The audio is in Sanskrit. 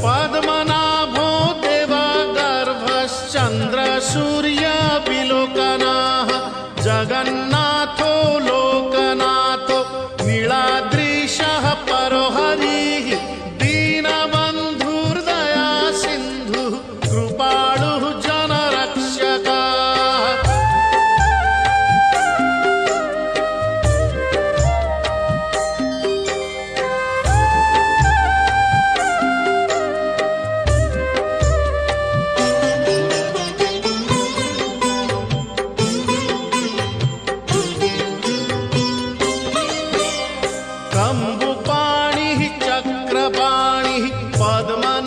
पद्मनाभो देवगर्भश्चन्द्रसूर्यविलोकनः जगन्नाथो लोकनाथो नीलाद्रीशः परो हरिः दीनबन्धुर्दया सिन्धुः कृपालुः जनरक्षकः। कम्बुपाणिः चक्रपाणिः पद्मनाभो